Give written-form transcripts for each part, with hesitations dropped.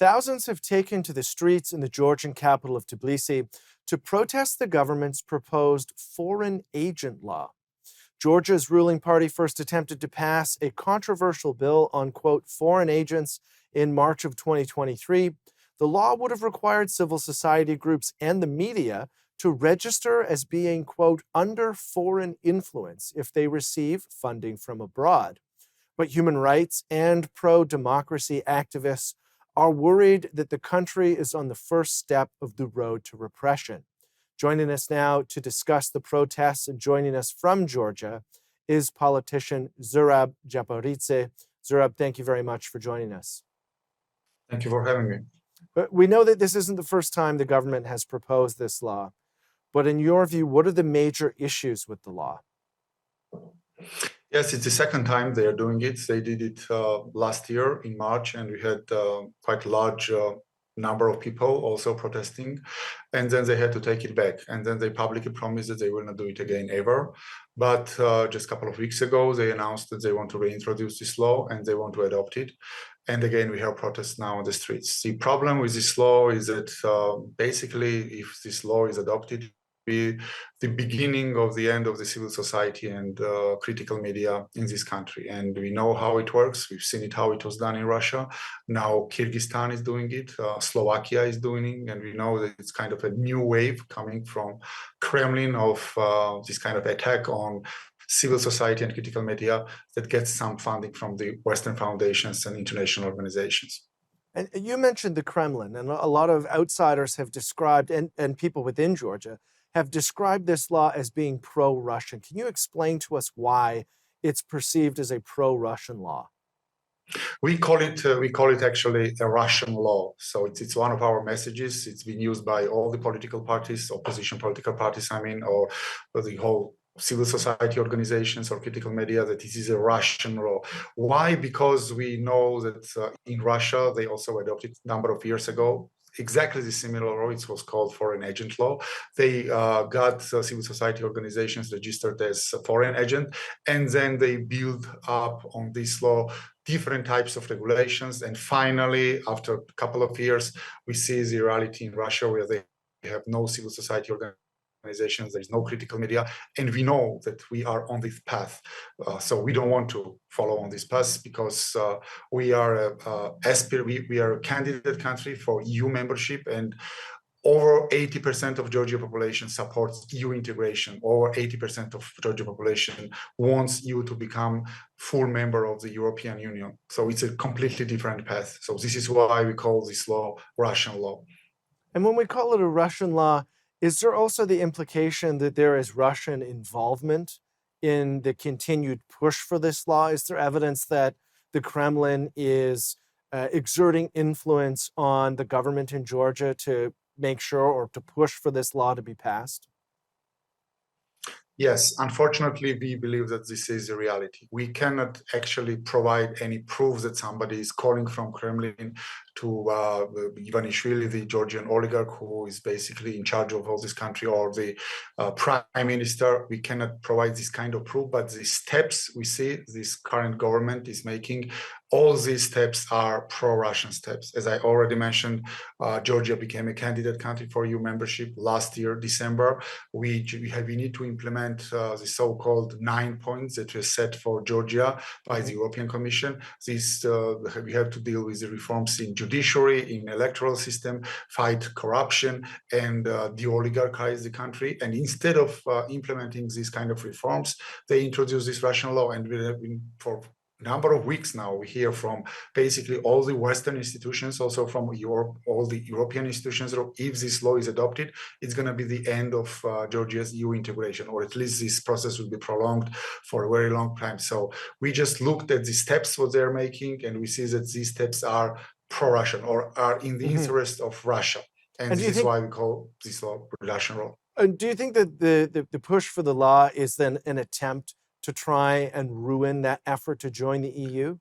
Thousands have taken to the streets in the Georgian capital of Tbilisi to protest the government's proposed foreign agent law. Georgia's ruling party first attempted to pass a controversial bill on, quote, foreign agents in March of 2023. The law would have required civil society groups and the media to register as being, quote, under foreign influence if they receive funding from abroad. But human rights and pro-democracy activists are worried that the country is on the first step of the road to repression. Joining us now to discuss the protests and joining us from Georgia is politician Zurab Japaridze. Zurab, thank you very much for joining us. Thank you for having me. But we know that this isn't the first time the government has proposed this law. But in your view, what are the major issues with the law? Yes, it's the second time they are doing it. They did it last year in March, and we had quite a large number of people also protesting. And then they had to take it back. And then they publicly promised that they will not do it again ever. But just a couple of weeks ago, they announced that they want to reintroduce this law and they want to adopt it. And again, we have protests now on the streets. The problem with this law is that basically, if this law is adopted, be the beginning of the end of the civil society and critical media in this country. And we know how it works. We've seen it, how it was done in Russia. Now Kyrgyzstan is doing it. Slovakia is doing it. And we know that it's kind of a new wave coming from Kremlin of this kind of attack on civil society and critical media that gets some funding from the Western foundations and international organizations. And you mentioned the Kremlin, and a lot of outsiders have described, and people within Georgia, have described this law as being pro-Russian. Can you explain to us why it's perceived as a pro-Russian law? We call it actually a Russian law. So it's one of our messages. It's been used by all the political parties, opposition political parties, or the whole civil society organizations or critical media, that this is a Russian law. Why? Because we know that in Russia, they also adopted a number of years ago exactly the similar law. It was called foreign agent law. They got civil society organizations registered as a foreign agent, and then they built up on this law different types of regulations. And finally, after a couple of years, we see the reality in Russia where they have no civil society organizations, there is no critical media, and we know that we are on this path. So we don't want to follow on this path because we are a candidate country for EU membership, and over 80% of Georgia population supports EU integration. Over 80% of Georgia population wants EU to become full member of the European Union. So it's a completely different path. So this is why we call this law Russian law. And when we call it a Russian law, is there also the implication that there is Russian involvement in the continued push for this law? Is there evidence that the Kremlin is exerting influence on the government in Georgia to make sure or to push for this law to be passed? Yes, unfortunately, we believe that this is a reality. We cannot actually provide any proof that somebody is calling from Kremlin to Ivanishvili, the Georgian oligarch who is basically in charge of all this country, or the prime minister. We cannot provide this kind of proof, but the steps we see this current government is making, all these steps are pro-Russian steps. As I already mentioned, Georgia became a candidate country for EU membership last year, December. We need to implement the so-called 9 points that were set for Georgia by the European Commission. We have to deal with the reforms in judiciary, in electoral system, fight corruption, and de-oligarchize the country. And instead of implementing these kind of reforms, they introduced this Russian law, and we have been for number of weeks now, we hear from basically all the Western institutions, also from Europe, all the European institutions, if this law is adopted, it's going to be the end of Georgia's EU integration, or at least this process will be prolonged for a very long time. So we just looked at the steps what they're making, and we see that these steps are pro-Russian or are in the interest of Russia. And this is why we call this law Russian law. Do you think that the push for the law is then an attempt to try and ruin that effort to join the EU?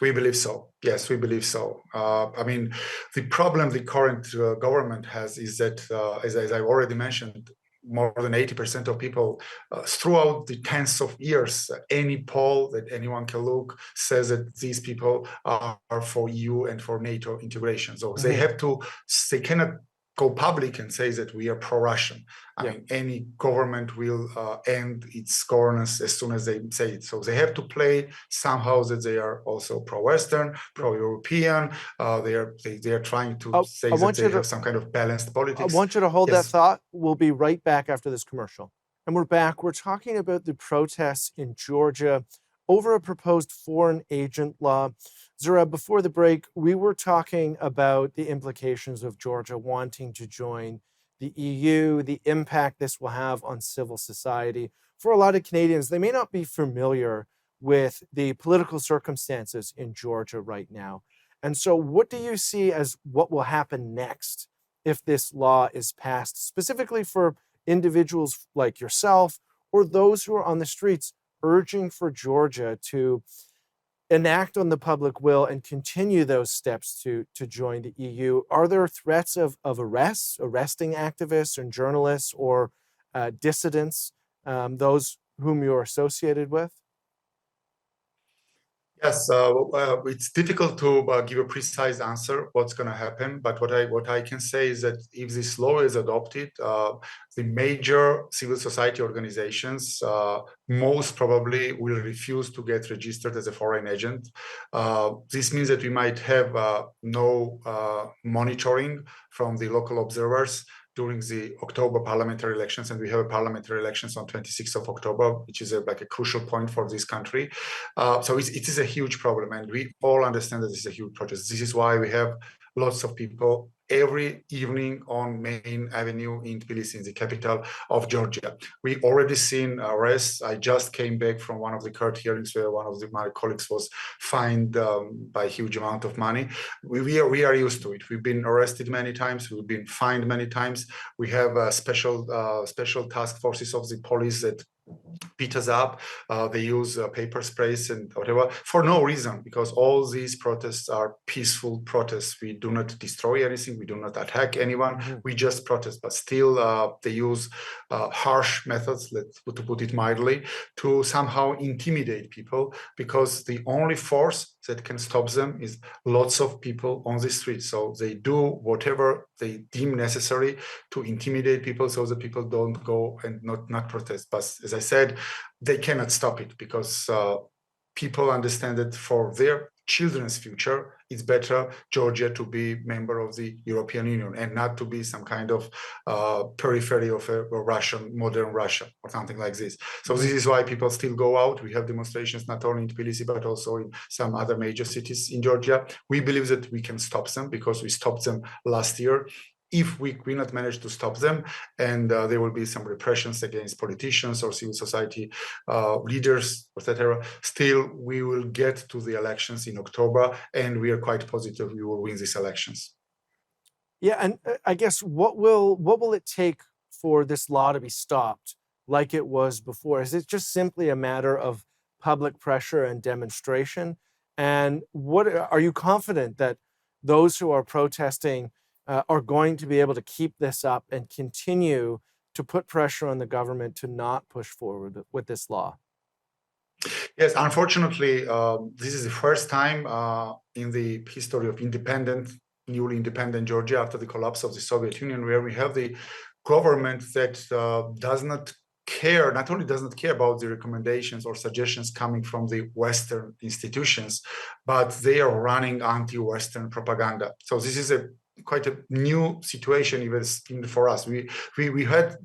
We believe so. Yes, we believe so. The problem the current government has is that, as I've already mentioned, more than 80% of people throughout the tens of years, any poll that anyone can look says that these people are for EU and for NATO integration. So they cannot go public and say that we are pro-Russian. I mean, any government will end its governance as soon as they say it. So they have to play somehow that they are also pro-Western, pro-European. They are trying to say that they have some kind of balanced politics. I want you to hold that thought. We'll be right back after this commercial. And we're back. We're talking about the protests in Georgia over a proposed foreign agent law. Zurab, before the break, we were talking about the implications of Georgia wanting to join the EU, the impact this will have on civil society. For a lot of Canadians, they may not be familiar with the political circumstances in Georgia right now. And so what do you see as what will happen next if this law is passed, specifically for individuals like yourself or those who are on the streets urging for Georgia to enact on the public will and continue those steps to join the EU? Are there threats of arrests, arresting activists and journalists or dissidents, those whom you're associated with? Yes, it's difficult to give a precise answer what's going to happen. But what I can say is that if this law is adopted, the major civil society organizations most probably will refuse to get registered as a foreign agent. This means that we might have no monitoring from the local observers during the October parliamentary elections, and we have parliamentary elections on 26th of October, which is like a crucial point for this country. So it is a huge problem, and we all understand that this is a huge protest. This is why we have lots of people every evening on Main Avenue in Tbilisi, in the capital of Georgia. We already seen arrests. I just came back from one of the court hearings where one of my colleagues was fined by a huge amount of money. We are used to it. We've been arrested many times. We've been fined many times. We have special task forces of the police that beat us up. They use paper sprays and whatever for no reason, because all these protests are peaceful protests. We do not destroy anything. We do not attack anyone. We just protest. But still, they use harsh methods, to put it mildly, to somehow intimidate people, because the only force that can stop them is lots of people on the street. So they do whatever they deem necessary to intimidate people so that people don't go and not protest. But as I said, they cannot stop it, because people understand that for their children's future, it's better Georgia to be member of the European Union and not to be some kind of periphery of a Russian, modern Russia or something like this. So this is why people still go out. We have demonstrations not only in Tbilisi, but also in some other major cities in Georgia. We believe that we can stop them, because we stopped them last year. If we not manage to stop them, and there will be some repressions against politicians or civil society leaders, etc., still we will get to the elections in October, and we are quite positive we will win these elections. Yeah, and I guess what will it take for this law to be stopped like it was before? Is it just simply a matter of public pressure and demonstration? And what are you confident that those who are protesting are going to be able to keep this up and continue to put pressure on the government to not push forward with this law? Yes, unfortunately, this is the first time in the history of newly independent Georgia after the collapse of the Soviet Union, where we have the government that not only does not care about the recommendations or suggestions coming from the Western institutions, but they are running anti-Western propaganda. So this is quite a new situation even for us. We had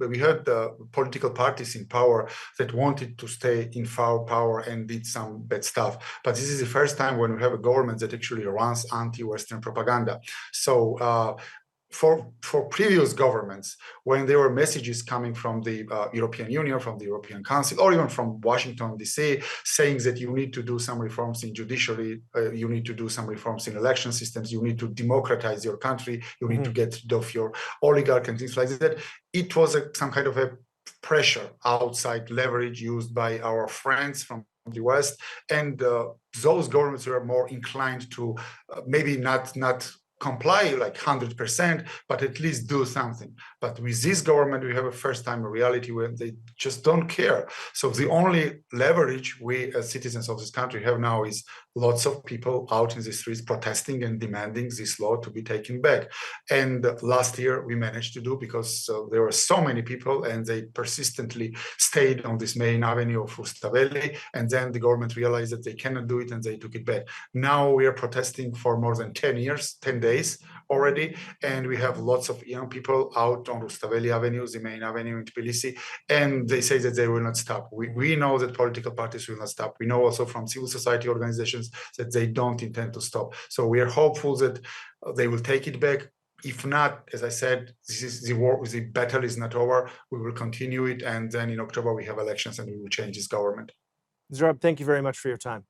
political parties in power that wanted to stay in power and did some bad stuff. But this is the first time when we have a government that actually runs anti-Western propaganda. So for previous governments, when there were messages coming from the European Union, from the European Council, or even from Washington, D.C., saying that you need to do some reforms in judiciary, you need to do some reforms in election systems, you need to democratize your country, you need to get rid of your oligarch and things like that, it was some kind of a pressure, outside leverage used by our friends from the West, and those governments were more inclined to maybe not comply like 100%, but at least do something. But with this government, we have a first-time reality where they just don't care. So the only leverage we as citizens of this country have now is lots of people out in the streets protesting and demanding this law to be taken back. And last year we managed to do, because there were so many people and they persistently stayed on this main avenue of Rustaveli, and then the government realized that they cannot do it and they took it back. Now we are protesting for more than 10 years, 10 days already, and we have lots of young people out on Rustaveli Avenue, the main avenue in Tbilisi, and they say that they will not stop. We know that political parties will not stop. We know also from civil society organizations that they don't intend to stop. So we are hopeful that they will take it back. If not, as I said, this is the war, the battle is not over. We will continue it, and then in October we have elections and we will change this government. Zurab, thank you very much for your time.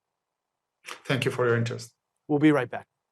Thank you for your interest. We'll be right back.